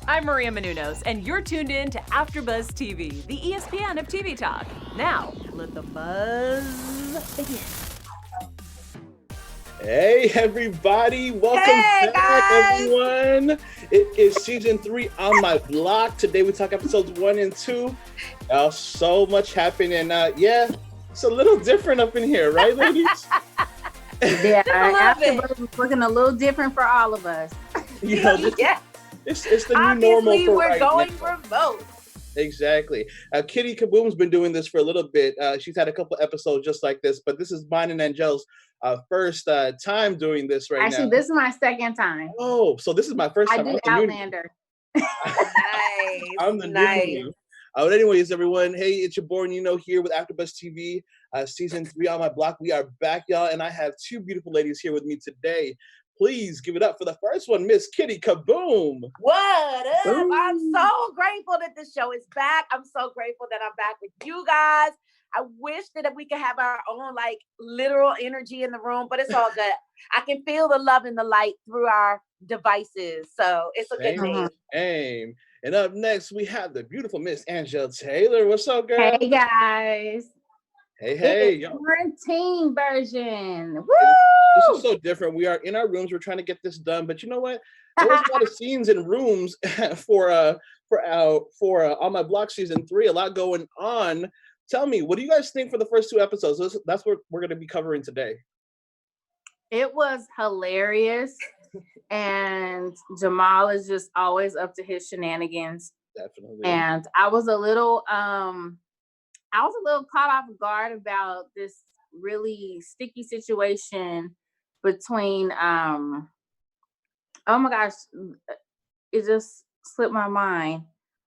I'm Maria Menounos, and you're tuned in to AfterBuzz TV, the ESPN of TV talk. Now, let the buzz begin. Hey everybody, welcome back guys. everyone. It is season 3 on my block. Today we talk episodes 1 and 2. So much happened and yeah, it's a little different up in here, right ladies? Yeah, AfterBuzz is looking a little different for all of us. You know, it's the new normal for we're right going now. remote. Exactly. Kittie Kaboom's been doing this for a little bit. She's had a couple episodes just like this, but this is mine and Angele's first time doing this right now. Actually, this is my second time. Oh, so this is my first time. I did Outlander. Nice. I'm the new. But anyways, everyone, hey, it's your boy Nino here with AfterBuzz TV, season 3 on my block. We are back, y'all, and I have 2 beautiful ladies here with me today. Please give it up for the first one, Miss Kittie Kaboom. What up? Boom. I'm so grateful that the show is back. I'm so grateful that I'm back with you guys. I wish that we could have our own like literal energy in the room, but it's all good. I can feel the love and the light through our devices. So it's a good thing. Same. And up next, we have the beautiful Miss Angele Taylor. What's up, girl? Hey, guys. Hey. It's quarantine version. Woo! This is so different. We are in our rooms. We're trying to get this done. But you know what? There was a lot of scenes in rooms for On My Block season 3. A lot going on. Tell me, what do you guys think for the first 2 episodes? That's what we're going to be covering today. It was hilarious. And Jamal is just always up to his shenanigans. Definitely. And I was a little caught off guard about this really sticky situation between oh my gosh, it just slipped my mind.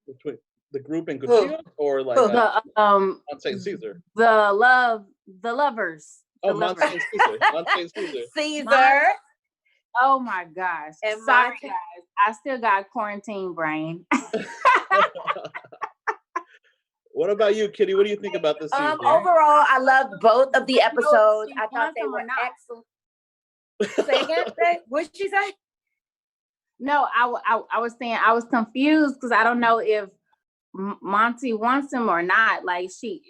Between the group and Cuchillos, or like Monsee and Cesar? The lovers. Monsee and Cesar. Monsee and Cesar. Cesar. Oh my gosh. And sorry guys. I still got quarantine brain. What about you, Kittie? What do you think about this season? Overall, I loved both of the episodes. I thought they were excellent. Say again? What did she say? No, I was saying I was confused because I don't know if Monsee wants him or not. Like she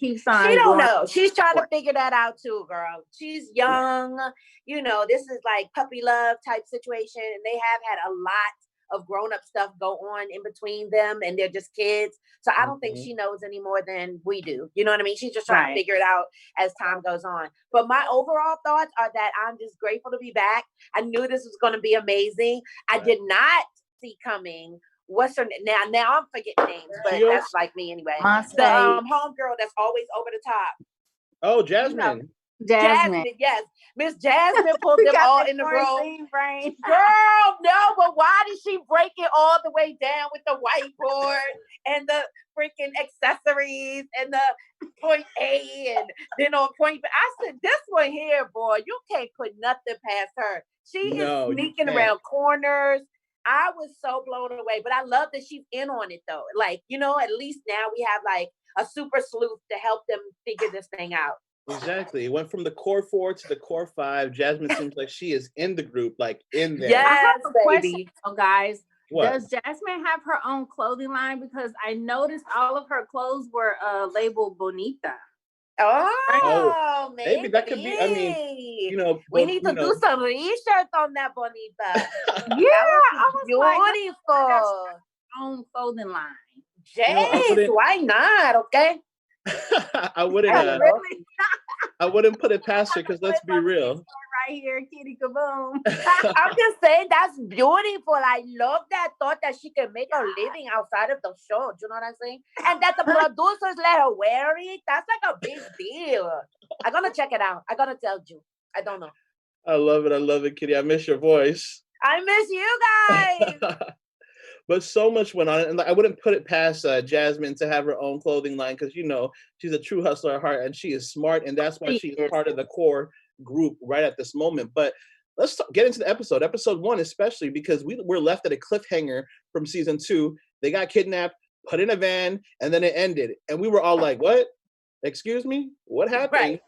keeps on. She don't know. She's trying to figure that out too, girl. She's young. You know, this is like puppy love type situation, and they have had a lot of grown-up stuff go on in between them, and they're just kids. So I don't think she knows any more than we do. You know what I mean? She's just trying to figure it out as time goes on. But my overall thoughts are that I'm just grateful to be back. I knew this was going to be amazing. I did not see coming. What's her name? Now I'm forgetting names, but that's like me anyway. The homegirl that's always over the top. Oh, Jasmine. You know, Jasmine, yes. Miss Jasmine pulled them all in the room. Girl, no, but why did she break it all the way down with the whiteboard and the freaking accessories and the point A and then on point B? I said, this one here, boy, you can't put nothing past her. She is sneaking around corners. I was so blown away, but I love that she's in on it though. Like, you know, at least now we have like a super sleuth to help them figure this thing out. Exactly. It went from the core 4 to the core 5. Jasmine seems like she is in the group, like in there. Yes, I have a question, guys. What? Does Jasmine have her own clothing line? Because I noticed all of her clothes were labeled Bonita. Oh, maybe that could be. I mean, you know, we need to do some research on that Bonita. I was beautiful. Like, own clothing line. James, why not? Okay. I wouldn't put it past her because let's be real. Right here, Kittie Kaboom. I'm just saying that's beautiful. I love that thought that she can make a living outside of the show. Do you know what I'm saying? And that the producers let her wear it. That's like a big deal. I'm gonna check it out. I'm gonna tell you. I don't know. I love it, Kittie. I miss your voice. I miss you guys. But so much went on, and I wouldn't put it past Jasmine to have her own clothing line because, you know, she's a true hustler at heart, and she is smart, and that's why she's part of the core group right at this moment. But let's get into the episode 1, especially because we're left at a cliffhanger from season 2. They got kidnapped, put in a van, and then it ended. And we were all like, what? Excuse me? What happened? Right.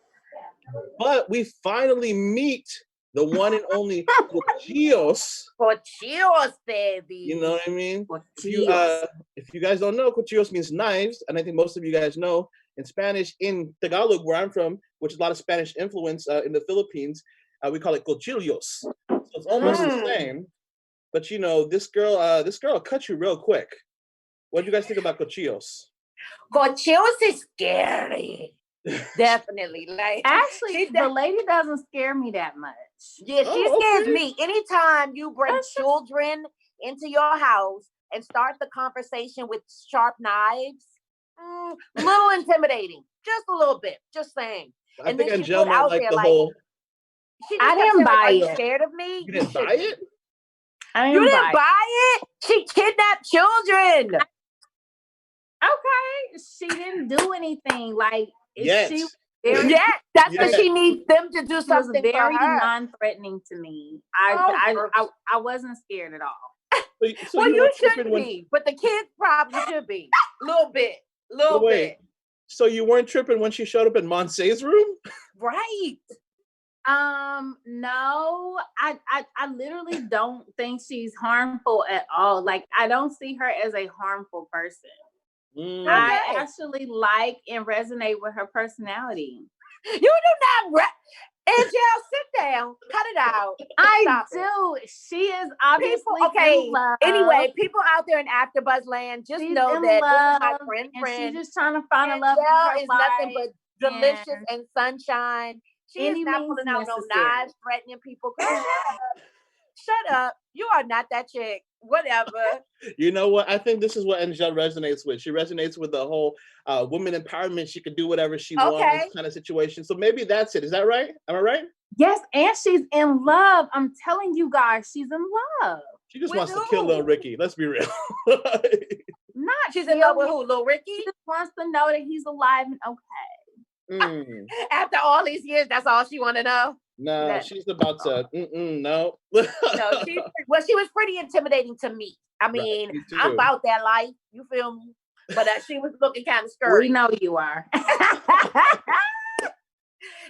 But we finally meet the one and only Cuchillos. Cuchillos, baby. You know what I mean? Cuchillos. If you guys don't know, Cuchillos means knives, and I think most of you guys know in Spanish, in Tagalog, where I'm from, which is a lot of Spanish influence in the Philippines, we call it Cuchillos. So it's almost the same. But you know, this girl will cut you real quick. What do you guys think about Cuchillos? Cuchillos is scary. Definitely. Like, Actually, the lady doesn't scare me that much. Yeah, she scares me. Anytime you bring children into your house and start the conversation with sharp knives, little intimidating. Just a little bit. Just saying. I think Angele might like the whole. I didn't buy it. Are you scared of me? You didn't buy it? You didn't buy it? She kidnapped children. Okay. She didn't do anything. Like, yes. That's what she needs them to do something very for her. non-threatening to me. I wasn't scared at all. So well, you shouldn't be, but the kids probably should be. A little bit. So you weren't tripping when she showed up in Monsee's room? Right. No, I literally don't think she's harmful at all. Like, I don't see her as a harmful person. I actually like and resonate with her personality. You do not Angele, sit down. Cut it out. I do. She is obviously in love. Anyway, people out there in AfterBuzz land, just know that this is my friend. She's just trying to find a love in her is life. Nothing but delicious and sunshine. She is not pulling out no knives, threatening people. Shut up. You are not that chick. Whatever. You know what? I think this is what Angele resonates with. She resonates with the whole woman empowerment. She can do whatever she wants kind of situation. So maybe that's it. Is that right? Am I right? Yes, and she's in love. I'm telling you guys, she's in love. She just wants to kill Lil Ricky. Let's be real. She's in love with who? Lil Ricky? She just wants to know that he's alive and okay. After all these years, that's all she want to know? No, she's about to. No. No, she was pretty intimidating to me. I mean, I'm about that life. You feel me? But she was looking kind of scary. We know you are.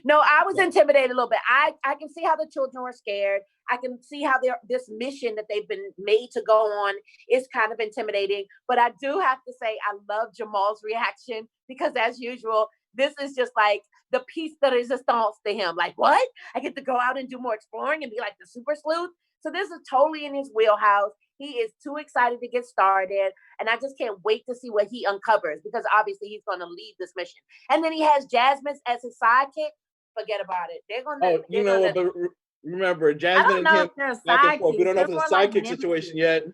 No, I was intimidated a little bit. I can see how the children were scared. I can see how this mission that they've been made to go on is kind of intimidating. But I do have to say, I love Jamal's reaction because, as usual, this is just like the piece de resistance to him. Like, what? I get to go out and do more exploring and be like the super sleuth. So this is totally in his wheelhouse. He is too excited to get started. And I just can't wait to see what he uncovers because obviously he's going to lead this mission. And then he has Jasmine as his sidekick. Forget about it. They're going to... but remember, Jasmine and him back and forth. We don't know if it's a sidekick situation yet.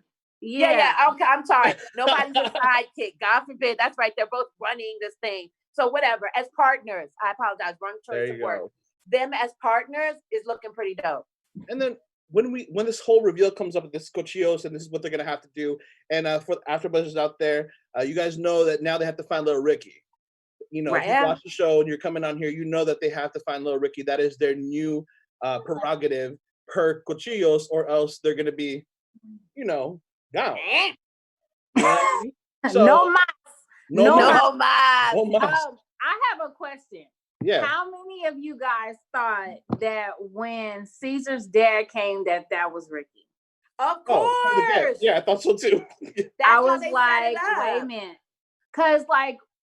Yeah. Okay, I'm sorry. Nobody's a sidekick. God forbid. That's right. They're both running this thing. So whatever. As partners, I apologize. Wrong choice of word. Them as partners is looking pretty dope. And then when this whole reveal comes up with this Cuchillos and this is what they're gonna have to do, and for AfterBuzzers out there, you guys know that now they have to find Little Ricky. You know, if you watch the show and you're coming on here, you know that they have to find Little Ricky. That is their new prerogative per Cuchillos, or else they're gonna be, gone. So, no mas. I have a question. Yeah. How many of you guys thought that when Cesar's dad came that was Ricky? Of course. Yeah, I thought so too. I was like, wait a minute. Because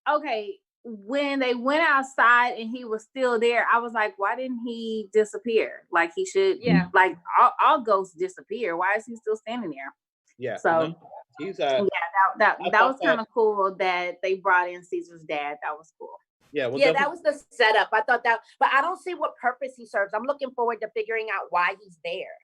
okay, when they went outside and he was still there, I was like, why didn't he disappear? Like he should, like all ghosts disappear. Why is he still standing there? Yeah. So he's that was kind of cool that they brought in Cesar's dad. That was cool. Yeah, that was the setup. I thought that, but I don't see what purpose he serves. I'm looking forward to figuring out why he's there.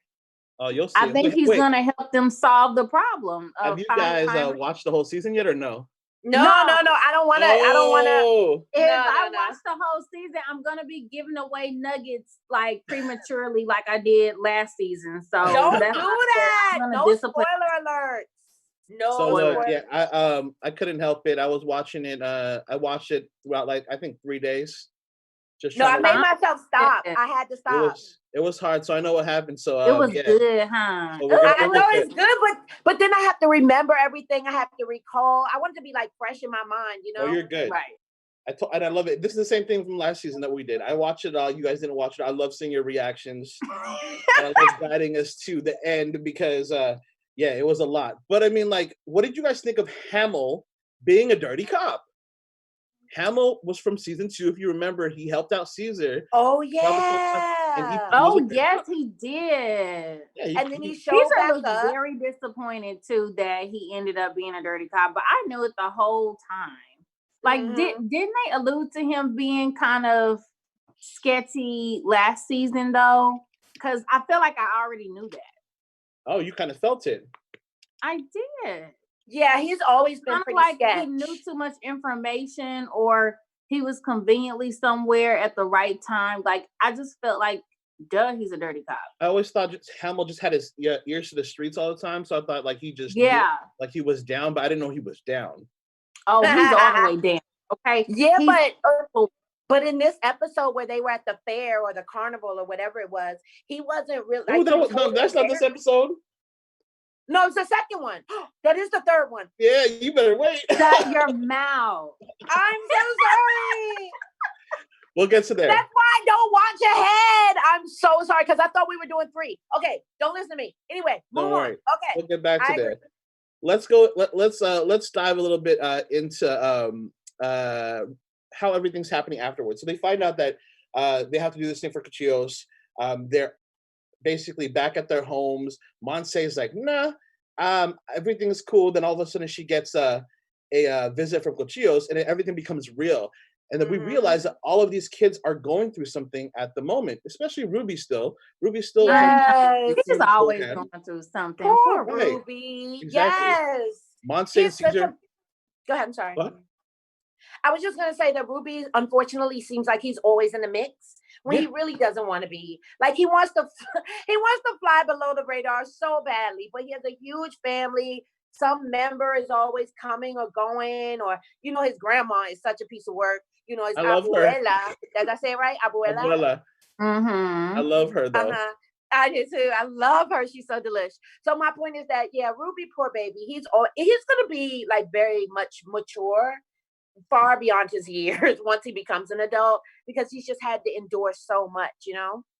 Oh, you'll see. I think he's gonna help them solve the problem. Have you guys watched the whole season yet, or no? No. I don't want to. I don't want to. If I watch the whole season, I'm gonna be giving away nuggets like prematurely, like I did last season. So don't do that. No spoiler alerts. No. So look, I couldn't help it. I was watching it. I watched it throughout I think 3 days. I made myself stop. I had to stop. It was hard, so I know what happened. So it was good, huh? So I know it's good, but then I have to remember everything. I have to recall. I want it to be fresh in my mind, Oh, you're good. Right. And I love it. This is the same thing from last season that we did. I watched it all. You guys didn't watch it. I love seeing your reactions. And I love guiding us to the end because, yeah, it was a lot. But I mean, like, what did you guys think of Hamill being a dirty cop? Hamill was from season 2. If you remember, he helped out Cesar. Oh And Oh yes, he did. Yeah, and then he showed Cesar back looked up. very disappointed too that he ended up being a dirty cop, but I knew it the whole time. Like, didn't they allude to him being kind of sketchy last season though? Because I feel like I already knew that. Oh, you kind of felt it. I did. Yeah, he's always been Kind of pretty like sketch. he knew too much information, or he was conveniently somewhere at the right time. Like, I just felt like, duh, he's a dirty cop. I always thought Hamill just had his ears to the streets all the time, so I thought like he just Yeah, knew, like he was down, but I didn't know he was down. oh, he's all the way down. Okay, Yeah, He's- but in this episode where they were at the fair or the carnival or whatever it was, he wasn't really. Oh, no, that's not this episode. No, it's the second one. That is the third one. Yeah, you better wait. shut your mouth. I'm so sorry. We'll get to there. That's why I don't watch ahead. I'm so sorry because I thought we were doing 3. Okay, don't listen to me. Anyway, Don't move worry. on. Okay, We'll get back to I there. agree. Let's go. Let's dive a little bit into how everything's happening afterwards. So they find out that they have to do this thing for Cuchillos. They're basically back at their homes. Monsee is like, nah, everything's cool. Then all of a sudden she gets a visit from Cuchillos, and then everything becomes real. And then we realize that all of these kids are going through something at the moment, especially Ruby still. Ruby's still. Yes. He's just always going through something. Poor Right. Ruby. Exactly. Yes. Monsee and He's such Cesar. a- Go ahead. I'm sorry. What? I was just gonna say that Ruby, unfortunately, seems like he's always in the mix when Yeah. he really doesn't want to be. Like he wants to fly below the radar so badly, but he has a huge family. Some member is always coming or going, or his grandma is such a piece of work. His I love her. abuela. Did I say it right? Abuela. Abuela. Mm-hmm. I love her though. I do too. I love her. She's so delish. So my point is that Ruby, poor baby, he's gonna be like very much mature, far beyond his years once he becomes an adult, because he's just had to endure so much,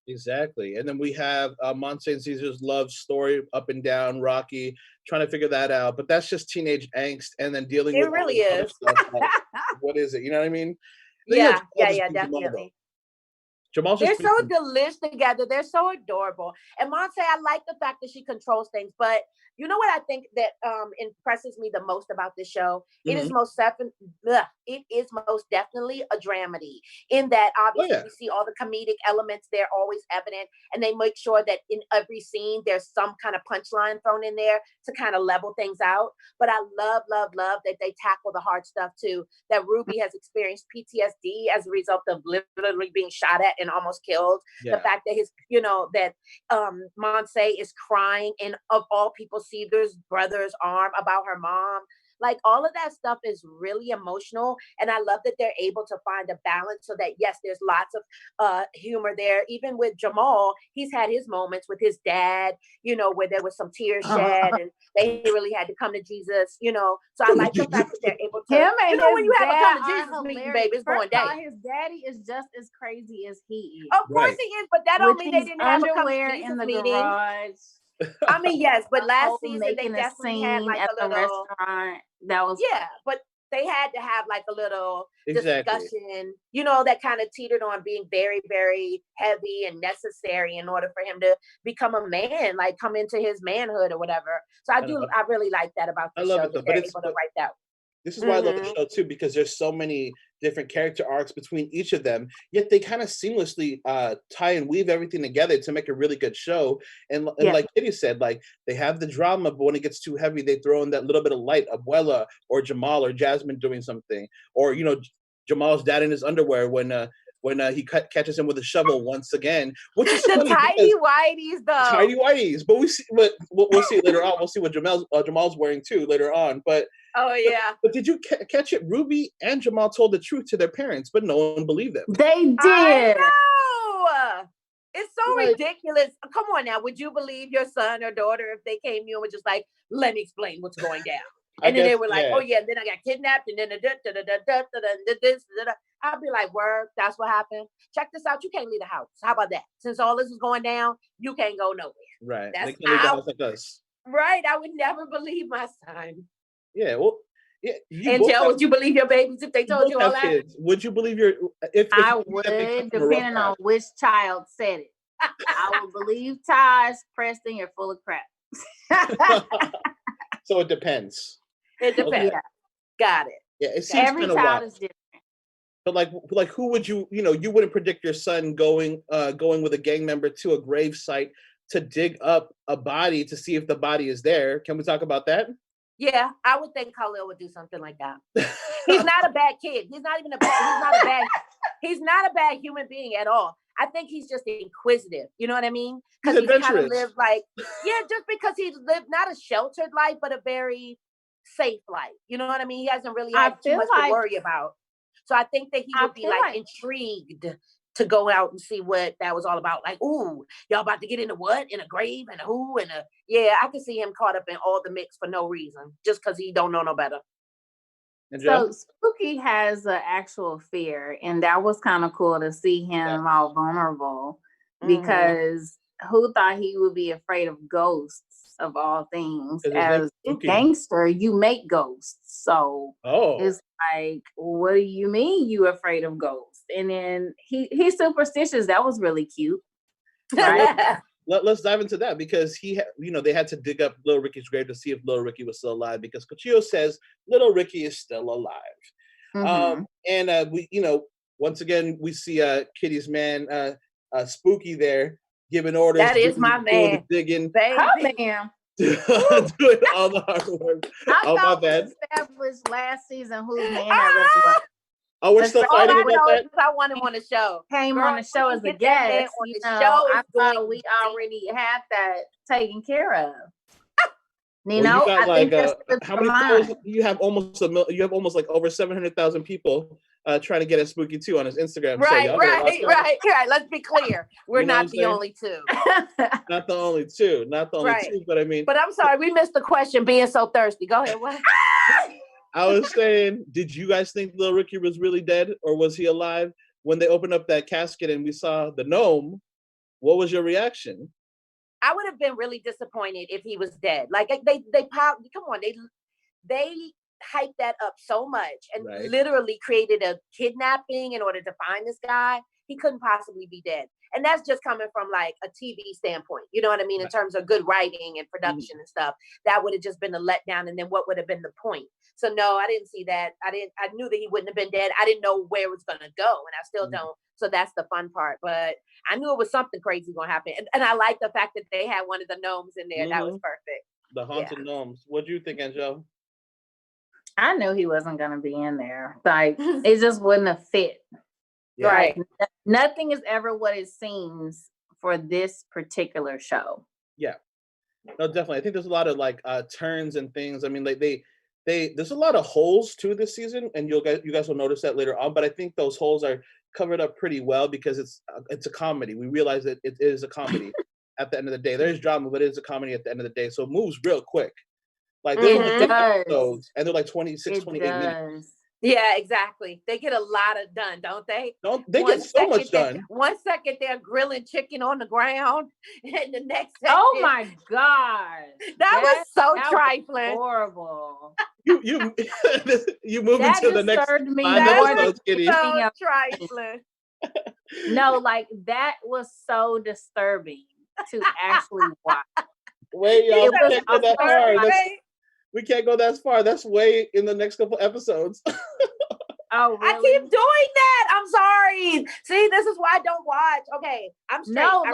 Exactly. And then we have Monsee and Cesar's love story, up and down, rocky, trying to figure that out. But that's just teenage angst, and then dealing with It really all this other is. stuff, like, what is it? You know what I mean? Then you have Jamal just being Jamal, definitely. though. Jamal's They're just so being- delish together. They're so adorable. And Monsee, I like the fact that she controls things, but you know what I think that impresses me the most about this show? It is most definitely a dramedy, in that obviously we see all the comedic elements. They're always evident, and they make sure that in every scene there's some kind of punchline thrown in there to kind of level things out. But I love that they tackle the hard stuff too. That Ruby has experienced PTSD as a result of literally being shot at and almost killed. Yeah. The fact that Monsee is crying in, of all people, Cesar's brother's arm about her mom. Like, all of that stuff is really emotional, and I love that they're able to find a balance so that, yes, there's lots of humor there. Even with Jamal, he's had his moments with his dad, where there was some tears shed, and they really had to come to Jesus, So I like the fact that they're able to, when you have a come to Jesus meeting, baby, it's going down. His daddy is just as crazy as he is. Of course he is, but that don't mean they didn't have a come to underwear Jesus in the meeting. Garage. I mean, yes, but last season they making a definitely had scene like at a the little restaurant. That was but they had to have like a little Exactly. discussion, that kind of teetered on being very, very heavy and necessary in order for him to become a man, like come into his manhood or whatever. So I really like that about the show, that they're able to write that. This is why I love the show too, because there's so many different character arcs between each of them, yet they kind of seamlessly tie and weave everything together to make a really good show. And like Kittie said, like, they have the drama, but when it gets too heavy, they throw in that little bit of light, Abuela or Jamal or Jasmine doing something, or Jamal's dad in his underwear when he catches him with a shovel once again, which is the tidy whities though. Tidy whities, but we'll see it later on. We'll see what Jamal's wearing too later on. But oh yeah. But did you catch it? Ruby and Jamal told the truth to their parents, but no one believed them. They did. I know. It's so ridiculous. Come on now. Would you believe your son or daughter if they came to you and were just like, let me explain what's going down? And then they were like, oh yeah, then I got kidnapped, and then this. I'll be like, word, that's what happened. Check this out. You can't leave the house. How about that? Since all this is going down, you can't go nowhere. Right. That's they can't leave the house like us. Right. I would never believe my son. Yeah. Well, yeah. Angele, would you believe your babies if they told you all that? Kids. Would you believe if I would, depending on which child said it. I would believe Taj, Preston, you're full of crap. So it depends. It depends. Yeah. Got it. Yeah, it seems every child is different. But like who would you wouldn't predict your son going with a gang member to a grave site to dig up a body to see if the body is there. Can we talk about that? Yeah, I would think Khalil would do something like that. He's not a bad kid. He's not a bad human being at all. I think he's just inquisitive. You know what I mean? Because he's kind of lived just because he's lived not a sheltered life, but a very safe life. You know what I mean? He hasn't really had too much to worry about. So I think that he would be intrigued to go out and see what that was all about. Like, ooh, y'all about to get into what? In a grave and a who and a I could see him caught up in all the mix for no reason, just because he don't know no better. So Spooky has an actual fear, and that was kind of cool to see him all vulnerable, because who thought he would be afraid of ghosts of all things? As a gangster, you make ghosts. So it's like, what do you mean you afraid of ghosts? And then he's superstitious. That was really cute. Right? Let's dive into that, because they had to dig up Little Ricky's grave to see if Little Ricky was still alive, because Cuchillos says Little Ricky is still alive. And we once again we see Kittie's man Spooky there giving orders. That is my man. Digging. Her man. Doing all the hard work. I thought we established last season whose man that was. Oh, we're still fighting about that? I want him on the show. Came on the show as a guest. I thought we already had that taken care of. Nino, I think how many followers? You have almost like over 700,000 people trying to get at Spooky too on his Instagram. Right. Let's be clear. We're not the only two. Not the only two. But I mean. But I'm sorry, we missed the question. Being so thirsty. Go ahead. What? I was saying, did you guys think Little Ricky was really dead, or was he alive? When they opened up that casket and we saw the gnome, what was your reaction? I would have been really disappointed if he was dead. Like they hyped that up so much and literally created a kidnapping in order to find this guy. He couldn't possibly be dead. And that's just coming from like a TV standpoint. You know what I mean? In terms of good writing and production and stuff, that would have just been a letdown. And then what would have been the point? So no, I didn't see that. I knew that he wouldn't have been dead. I didn't know where it was going to go. And I still don't. So that's the fun part. But I knew it was something crazy going to happen. And I like the fact that they had one of the gnomes in there. That was perfect. The haunted gnomes. What do you think, Angele? I knew he wasn't going to be in there. Like, it just wouldn't have fit. Yeah. Right. Nothing is ever what it seems for this particular show. Yeah. No, definitely. I think there's a lot of like turns and things. I mean, like there's a lot of holes to this season, and you guys will notice that later on. But I think those holes are covered up pretty well because it's a comedy. We realize that it is a comedy at the end of the day. There's drama, but it is a comedy at the end of the day. So it moves real quick. Like there's episodes, and they're like 28 minutes. Yeah, exactly. They get a lot of done, don't they? They get so much done. 1 second they're grilling chicken on the ground, and the next second, oh my god, that was so trifling. Horrible. You move into the next 5 episodes, Kittie. So trifling. No, like that was so disturbing to actually watch. Wait, y'all, we can't go that far. That's way in the next couple episodes. Oh, really? I keep doing that. I'm sorry. See, this is why I don't watch. Okay, I'm straight. No,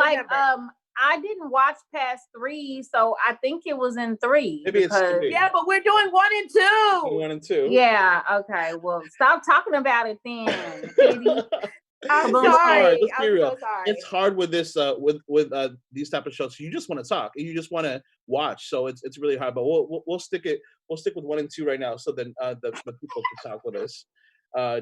I didn't watch past 3, so I think it was in 3. Maybe it's 3. Yeah, but we're doing 1 and 2. 1 and 2. Yeah. Okay. Well, stop talking about it then, Kittie. I'm sorry. So sorry. It's hard with this with these type of shows. You just want to talk and you just want to watch. So it's really hard. But we'll stick with 1 and 2 right now. So then the people can talk with us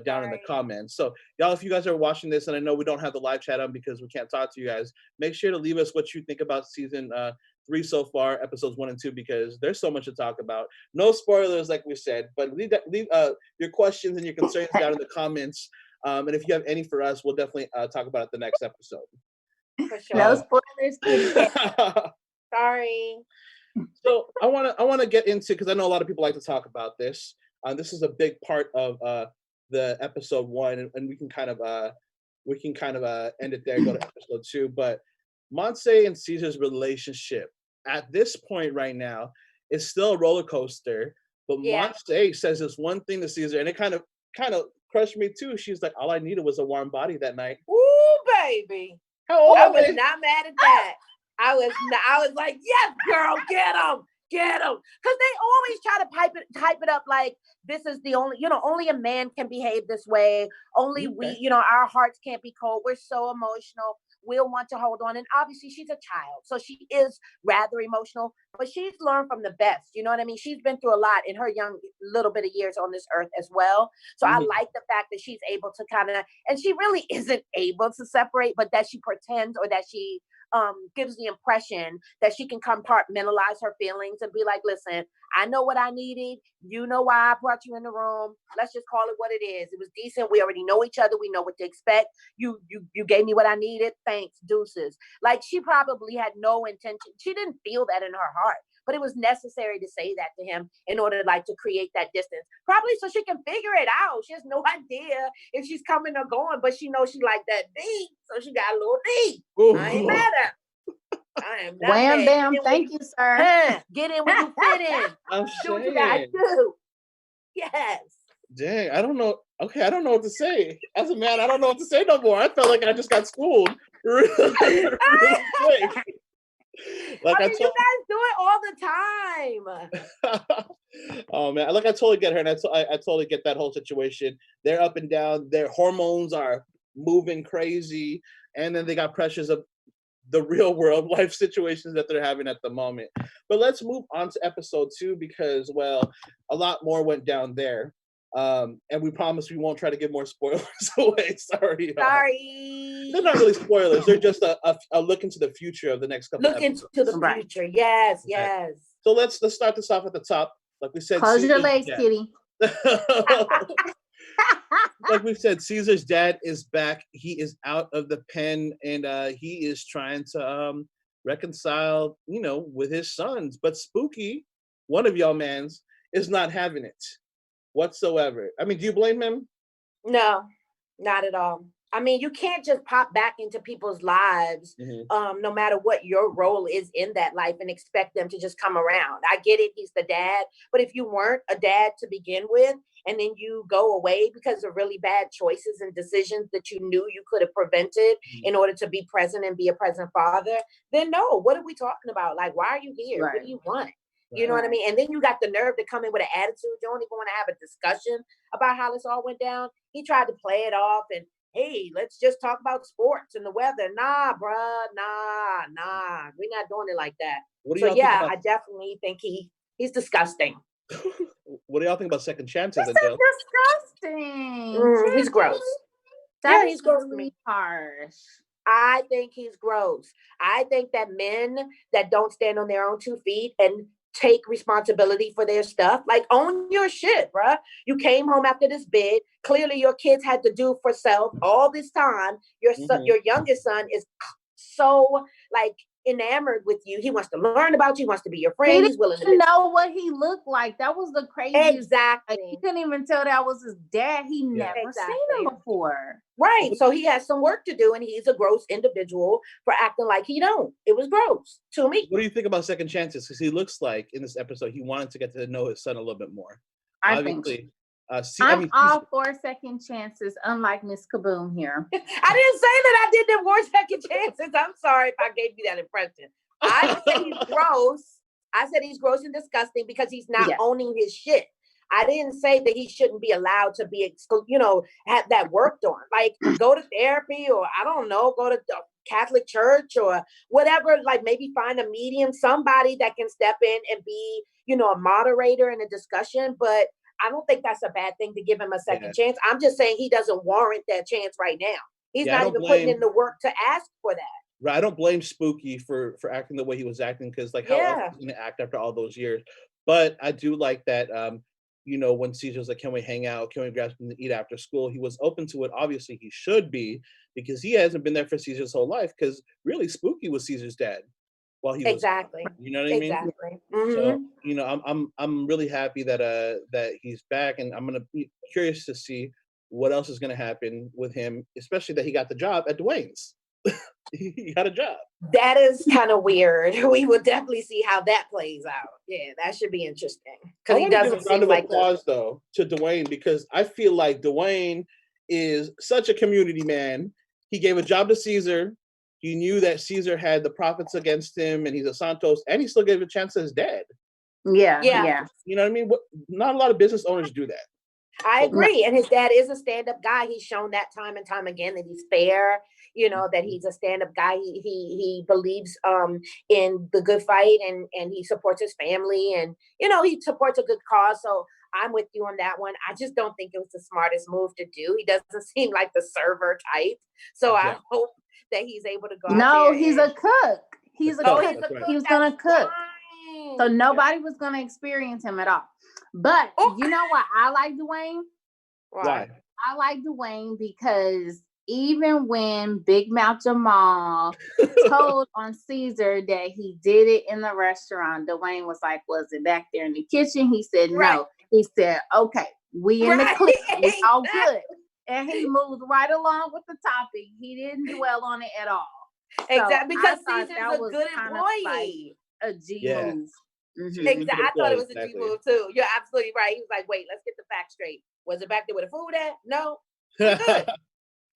down in the comments. So y'all, if you guys are watching this, and I know we don't have the live chat on because we can't talk to you guys, make sure to leave us what you think about season 3 so far, episodes 1 and 2, because there's so much to talk about. No spoilers, like we said, but leave your questions and your concerns down in the comments. And if you have any for us, we'll definitely talk about it the next episode. For sure. No spoilers, Kittie. Sorry. So I want to get into, because I know a lot of people like to talk about this. This is a big part of the episode 1, and we can kind of end it there, go to episode 2. But Monsee and Cesar's relationship at this point right now is still a roller coaster. But Monsee says this one thing to Cesar, and it kind of crushed me too. She's like, all I needed was a warm body that night. Ooh, baby. I was not mad at that. I was like, yes, girl, get him. Because they always try to hype it up like this is the only, only a man can behave this way. Only we, our hearts can't be cold. We're so emotional. We'll want to hold on. And obviously she's a child, so she is rather emotional, but she's learned from the best. You know what I mean? She's been through a lot in her young little bit of years on this earth as well. So I like the fact that she's able to and she really isn't able to separate, but that she pretends, or that she gives the impression that she can compartmentalize her feelings and be like, listen, I know what I needed. You know why I brought you in the room. Let's just call it what it is. It was decent. We already know each other. We know what to expect. You gave me what I needed. Thanks, deuces. Like, she probably had no intention. She didn't feel that in her heart, but it was necessary to say that to him in order to create that distance. Probably so she can figure it out. She has no idea if she's coming or going, but she knows she like that D, so she got a little D. I ain't mad at her. I am not Wham, mad. bam, thank you, sir. Get in when you fit in. I'm do what you gotta do. Yes. Dang, I don't know. Okay, I don't know what to say. As a man, I don't know what to say no more. I felt like I just got schooled really quick. Like you guys do it all the time. Oh man, like I totally get her, and I totally get that whole situation. They're up and down. Their hormones are moving crazy, and then they got pressures of the real world life situations that they're having at the moment. But let's move on to episode 2, because, well, a lot more went down there. And we promise we won't try to give more spoilers away. Sorry. They're not really spoilers. They're just a look into the future of the next couple of episodes. Look into the future. Yes, yes. So let's start this off at the top. Like we said, close your legs, Kittie. Like we said, Cesar's dad is back. He is out of the pen, and he is trying to reconcile, with his sons. But Spooky, one of y'all mans, is not having it whatsoever. I mean, do you blame him? No, not at all. I mean, you can't just pop back into people's lives, no matter what your role is in that life, and expect them to just come around. I get it, he's the dad, but if you weren't a dad to begin with, and then you go away because of really bad choices and decisions that you knew you could have prevented in order to be present and be a present father, then no, what are we talking about? Like, why are you here? Right. What do you want? You know what I mean? And then you got the nerve to come in with an attitude. You don't even want to have a discussion about how this all went down. He tried to play it off and, hey, let's just talk about sports and the weather. Nah, bruh, nah. We're not doing it like that. So yeah, I definitely think he's disgusting. What do y'all think about second chances? He's so disgusting. He's gross. He's really harsh. I think he's gross. I think that men that don't stand on their own 2 feet and take responsibility for their stuff, like, own your shit, bruh. You came home after this bid. Clearly your kids had to do for self all this time. Your son, your youngest son, is so like enamored with you. He wants to learn about you. He wants to be your friend. He's willing to know what he looked like. That was the craziest. Exactly. Like, he couldn't even tell that was his dad. He never seen him before. Right. So he has some work to do, and he's a gross individual for acting like he don't. It was gross to me. What do you think about second chances? Because he looks like in this episode he wanted to get to know his son a little bit more. I think. I'm all for second chances, unlike Miss Kaboom here. I didn't say that I did them more second chances. I'm sorry if I gave you that impression. I said he's gross. I said he's gross and disgusting because he's not owning his shit. I didn't say that he shouldn't be allowed to be, have that worked on. Like, go to therapy, or I don't know, go to the Catholic church or whatever. Like, maybe find a medium, somebody that can step in and be, a moderator in a discussion. But I don't think that's a bad thing to give him a second chance. I'm just saying he doesn't warrant that chance right now. He's not even putting in the work to ask for that. Right. I don't blame Spooky for acting the way he was acting, because like how else was he gonna act after all those years? But I do like that when Cesar was like, "Can we hang out? Can we grab something to eat after school?" He was open to it. Obviously, he should be, because he hasn't been there for Cesar's whole life. Because really, Spooky was Cesar's dad while he was. Exactly. You know what I mean? Exactly. So I'm really happy that he's back, and I'm gonna be curious to see what else is gonna happen with him, especially that he got the job at Dwayne's. He got a job. That is kind of weird. We will definitely see how that plays out. Yeah, that should be interesting. Because he doesn't seem like applause though to Dwayne, because I feel like Dwayne is such a community man. He gave a job to Cesar. He knew that Cesar had the profits against him, and he's a Santos, and he still gave a chance to his dad. Yeah. You know what I mean? Not a lot of business owners do that. I agree. And his dad is a stand-up guy. He's shown that time and time again that he's fair, that he's a stand-up guy. He believes in the good fight, and he supports his family, and he supports a good cause. So I'm with you on that one. I just don't think it was the smartest move to do. He doesn't seem like the server type. So I hope that he's able to go out there. He's a cook. He's a cook. He was gonna cook. Fine. So nobody was gonna experience him at all. But you know what? I like Dwayne. Why? I like Dwayne because even when Big Mouth Jamal told on Cesar that he did it in the restaurant, Dwayne was like, "Was it back there in the kitchen?" He said, "No." He said, "Okay, we in the clip. It's all good." And he moved right along with the topic. He didn't dwell on it at all. Exactly, because Caesar's a good employee. A G move. Mm-hmm. Exactly. I thought it was a G move too. You're absolutely right. He was like, "Wait, let's get the facts straight. Was it back there with the food at? No. Good.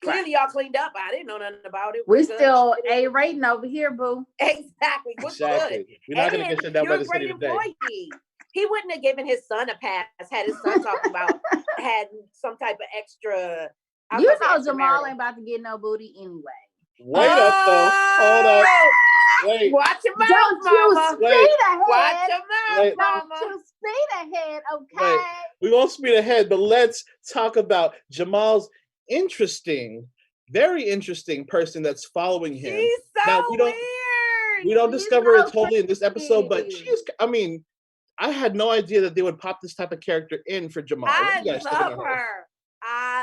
Clearly, y'all cleaned up. I didn't know nothing about it. We still A rating over here, boo. Exactly. Good. We're not going to get shut down by the city today. He wouldn't have given his son a pass had his son talked about had some type of extra. Jamal ain't about to get no booty anyway. Wait up, though. Hold up. Wait. Watch your mouth, Don't mama. you speed ahead. Watch your mouth, mama. Don't you speed ahead, okay? Wait. We won't speed ahead, but let's talk about Jamal's very interesting person that's following him. He's so weird. We don't discover it totally in this episode, but I had no idea that they would pop this type of character in for Jamal. I love her.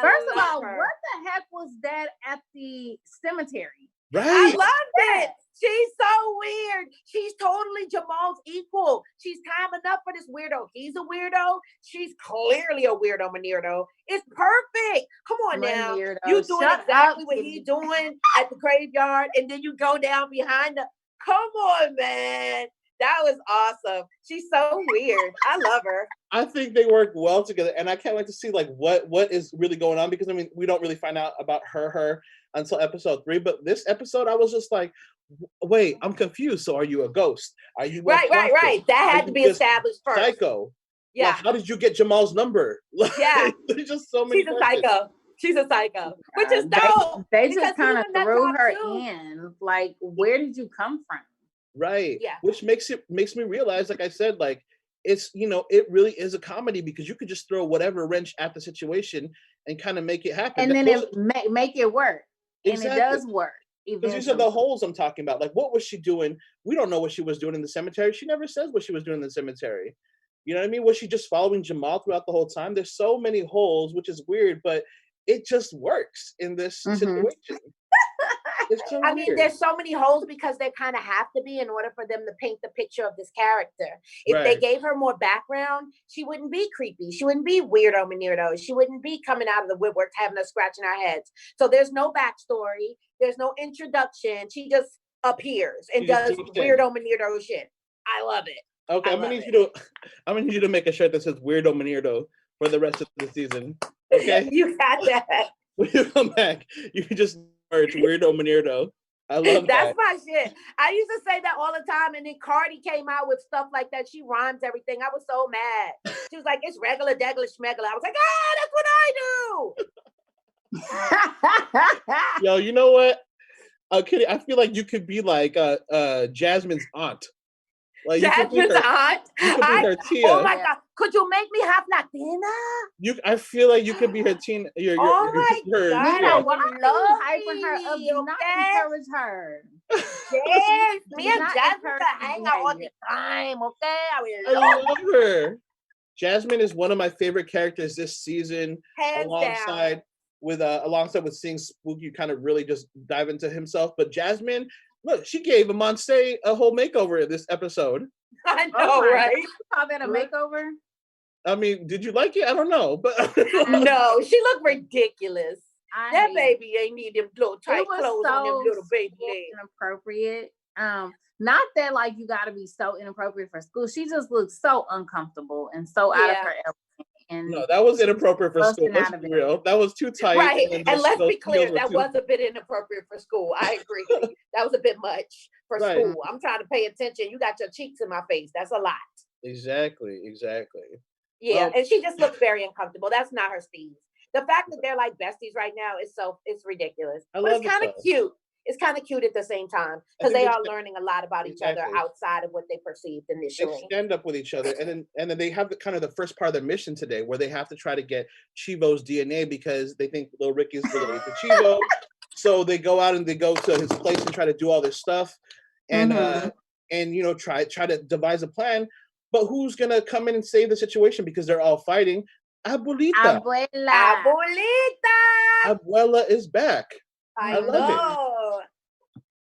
First of all, what the heck was that at the cemetery? Right. I loved it. She's so weird. She's totally Jamal's equal. She's time enough for this weirdo. He's a weirdo. She's clearly a weirdo, Menounos. It's perfect. Come on now. You doing exactly what he's doing at the graveyard, and then you go down behind the. Come on, man. That was awesome. She's so weird. I love her. I think they work well together, and I can't wait to see like what is really going on, because we don't really find out about her until episode 3. But this episode, I was just like, wait, I'm confused. So are you a ghost? Are you right? That had to be established first. Psycho. Yeah. Like, how did you get Jamal's number? Yeah. There's just so many. She's a psycho. Which is dope. They just kind of threw her in. Like, where did you come from? Right. Yeah. Which makes me realize, like I said, like it's it really is a comedy, because you could just throw whatever wrench at the situation and kind of make it happen. And then make it work. Exactly. And it does work. Because these are the holes I'm talking about. Like, what was she doing? We don't know what she was doing in the cemetery. She never says what she was doing in the cemetery. You know what I mean? Was she just following Jamal throughout the whole time? There's so many holes, which is weird, but it just works in this situation. It's so weird. There's so many holes because they kind of have to be in order for them to paint the picture of this character. If they gave her more background, she wouldn't be creepy. She wouldn't be weirdo Menounos. She wouldn't be coming out of the woodwork having us scratching our heads. So there's no backstory. There's no introduction. She just appears and does weirdo Menounos shit. I love it. Okay, I'm gonna need you to make a shirt that says weirdo Menounos for the rest of the season. Okay, you got that. When you come back, you can just merch weirdo Menounos. I love That's my shit. I used to say that all the time, and then Cardi came out with stuff like that. She rhymes everything. I was so mad. She was like, "It's regular, degular, schmegula." I was like, that's what I do. Yo, you know what? Kittie, I feel like you could be like Jasmine's aunt. Like you could be Jasmine's her, aunt. you could be her Tia. Oh my God. Could you make me have Latina? I feel like you could be her teen. Oh my God. Nino, I why would are you love hyping her up? it, Do not okay? encourage her. Yes, Do me and not Jasmine encourage can hang out all the behavior. time, okay? I I will love love her. Jasmine is one of my favorite characters this season, hands alongside with seeing Spooky kind of really just dive into himself. But Jasmine, look, she gave Monsee a whole makeover this episode. I know, Oh my right? God. You call that a makeover? I mean, did you like it? I don't know, but No, she looked ridiculous. That hate baby ain't need them little tight it was clothes on them so little baby legs. inappropriate. Not that like you got to be so inappropriate for school. She just looks so uncomfortable and so out of Yeah. her element. And no, that was inappropriate for school. busting Let's out of be it. real. That was too tight. Right. then And let's those be clear, heels were that too- was a bit inappropriate for school. I agree. That was a bit much for Right. school. I'm trying to pay attention. You got your cheeks in my face. That's a lot. Exactly. Yeah. Well- And she just looks very uncomfortable. That's not her speed. The fact that they're like besties right now it's ridiculous. I But love it's kind it of though. cute. It's kind of cute at the same time I because think they they are st- learning a lot about each other Exactly. outside of what they perceived They initially. stand up with each other, and then they have the kind of the first part of their mission today, where they have to try to get Chivo's DNA because they think Lil Ricky's related to Chivo. So they go out and they go to his place and try to do all this stuff, and try to devise a plan. But who's gonna come in and save the situation because they're all fighting? Abuelita. Abuela. Abuelita! Abuela is back. I love it. know.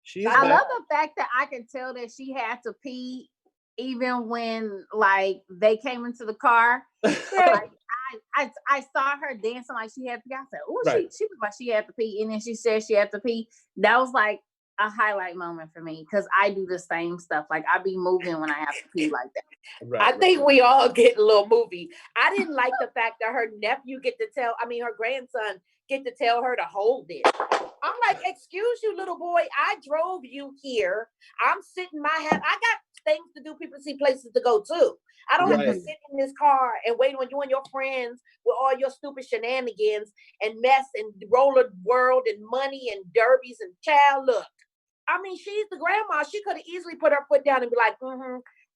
She's I I back. love the fact that I can tell that she had to pee even when like they came into the car. Like, I saw her dancing like she had to pee. I said, "Oh, Right. she looked like she had to pee," and then she said she had to pee. That was like a highlight moment for me because I do the same stuff. Like I be moving when I have to pee like that. Right, I right, think right. we all get a little movie. I didn't like the fact that her nephew her grandson get to tell her to hold it. I'm like, excuse you, little boy. I drove you here. I'm sitting I got things to do, people see places to go too. I don't have to Right. sit in this car and wait on you and your friends with all your stupid shenanigans and mess and roller world and money and derbies and child. Look, I mean, she's the grandma. She could have easily put her foot down and be like,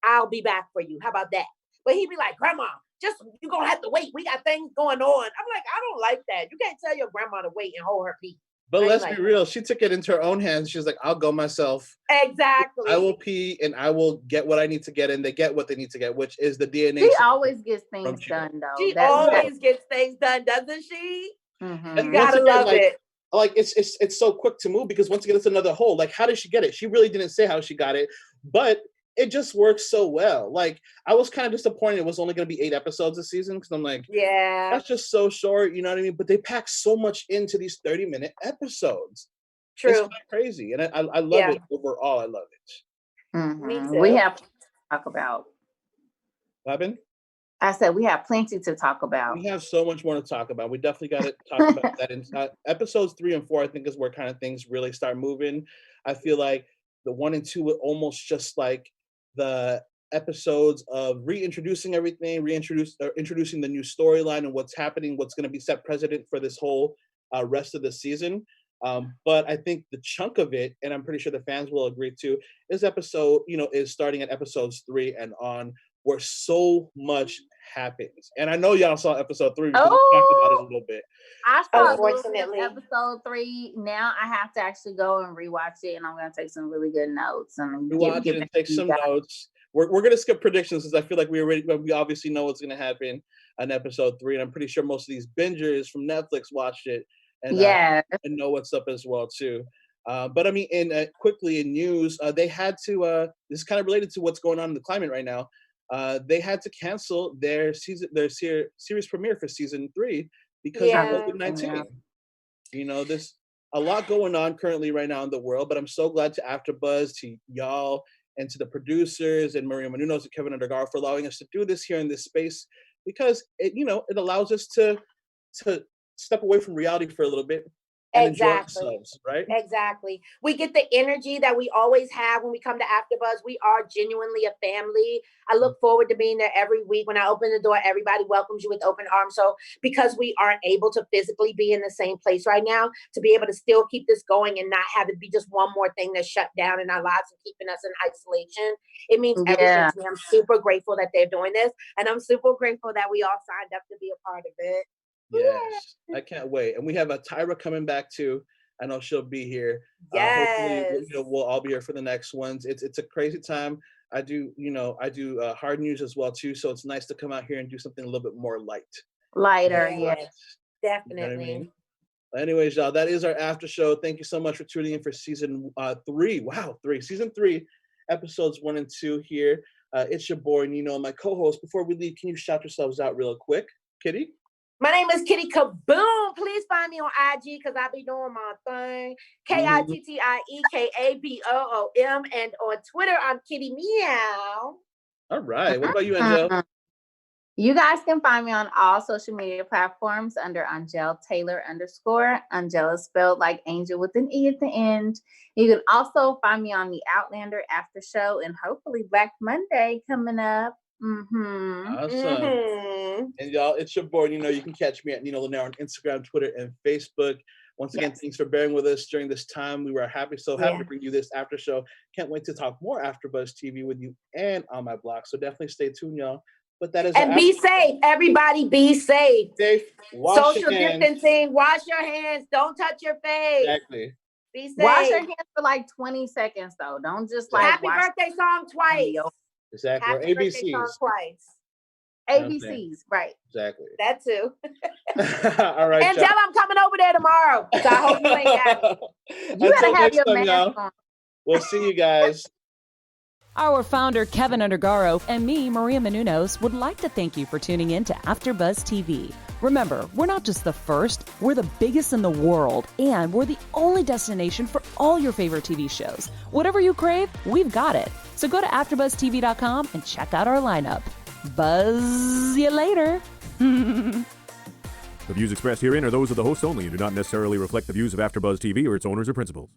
I'll be back for you. How about that? But he'd be like, Grandma, you're going to have to wait. We got things going on. I'm like, I don't like that. You can't tell your grandma to wait and hold her pee. But I let's like be real. She took it into her own hands. She's like, I'll go myself. Exactly. I will pee and I will get what I need to get, and they get what they need to get, which is the DNA. She always gets from things Chivo. done though. She That- always gets things done, doesn't she? Mhm. And You gotta once again, love it. Like it's so quick to move because once again, it's another hole. Like, how did she get it? She really didn't say how she got it, but it just works so well. Like, I was kind of disappointed it was only going to be 8 episodes this season because I'm like, Yeah. that's just so short. You know what I mean? But they pack so much into these 30-minute episodes. True. It's crazy, and I love it overall. I love it. Mhm. Me too. We have to talk about. Robin? I said we have plenty to talk about. We have so much more to talk about. We definitely got to talk about that. In episodes 3 and 4, I think is where kind of things really start moving. I feel like the 1 and 2 were almost just like the episodes of reintroducing everything, introducing the new storyline and what's happening, what's going to be set precedent for this whole rest of the season. But I think the chunk of it, and I'm pretty sure the fans will agree too, is starting at episodes 3 and on, where so much happens. And I know y'all saw episode 3 because we talked about it a little bit. I saw a little bit of Unfortunately. episode 3. Now I have to actually go and rewatch it, and I'm gonna take some really good notes and Watch it and take some notes. We're gonna skip predictions because I feel like we obviously know what's gonna happen on episode 3, and I'm pretty sure most of these bingers from Netflix watched it and and know what's up as well too. But I mean, quickly in news, they had to. This is kind of related to what's going on in the climate right now. They had to cancel their series premiere for season 3 because of COVID-19. You know, there's a lot going on currently right now in the world, but I'm so glad to AfterBuzz, to y'all, and to the producers and Maria Menounos and Keven Undergaro for allowing us to do this here in this space, because it allows us to step away from reality for a little bit and enjoy Exactly. ourselves, right? Exactly. We get the energy that we always have when we come to AfterBuzz. We are genuinely a family. I look forward to being there every week. When I open the door, everybody welcomes you with open arms. So because we aren't able to physically be in the same place right now, to be able to still keep this going and not have it be just one more thing that's shut down in our lives and keeping us in isolation, it means everything to me. I'm super grateful that they're doing this. And I'm super grateful that we all signed up to be a part of it. Yes, I can't wait. And we have a Tyra coming back too. I know she'll be here. Hopefully, Yes. we'll all be here for the next ones. It's a crazy time. I do hard news as well too. So it's nice to come out here and do something a little bit more light. Lighter, Yes. yeah. You know what I Definitely. mean? Anyways, y'all, that is our after show. Thank you so much for tuning in for season 3. Wow, season 3, episodes 1 and 2 here. It's your boy Nino, my co-host. Before we leave, can you shout yourselves out real quick, Kittie? My name is Kittie Kaboom. Please find me on IG because I be doing my thing. KITTIEKABOOM. And on Twitter, I'm Kittie Meow. All right. What about you, Angele? You guys can find me on all social media platforms under Angele Taylor _. Angele is spelled like angel with an E at the end. You can also find me on the Outlander after show and hopefully Black Monday coming up. Awesome. And y'all, it's your boy. You can catch me at Nino Llanera on Instagram, Twitter, and Facebook. Once again, thanks for bearing with us during this time. We were happy to bring you this after show. Can't wait to talk more AfterBuzz TV with you and on my blog. So definitely stay tuned, y'all. But that is be safe, everybody. Be safe. Social distancing. Wash your hands. Don't touch your face. Exactly. Be safe. Wash your hands for like 20 seconds though. Don't just like happy birthday song twice. Exactly. Happy or birthday ABCs. song twice. ABCs, right? Exactly. That too. All right, Angele, I'm coming over there tomorrow. So I hope you ain't got it. You gotta have your mask on. We'll see you guys. Our founder, Keven Undergaro, and me, Maria Menounos, would like to thank you for tuning in to AfterBuzz TV. Remember, we're not just the first, we're the biggest in the world, and we're the only destination for all your favorite TV shows. Whatever you crave, we've got it. So go to AfterBuzzTV.com and check out our lineup. Buzz you later. The views expressed herein are those of the hosts only and do not necessarily reflect the views of AfterBuzz TV or its owners or principals.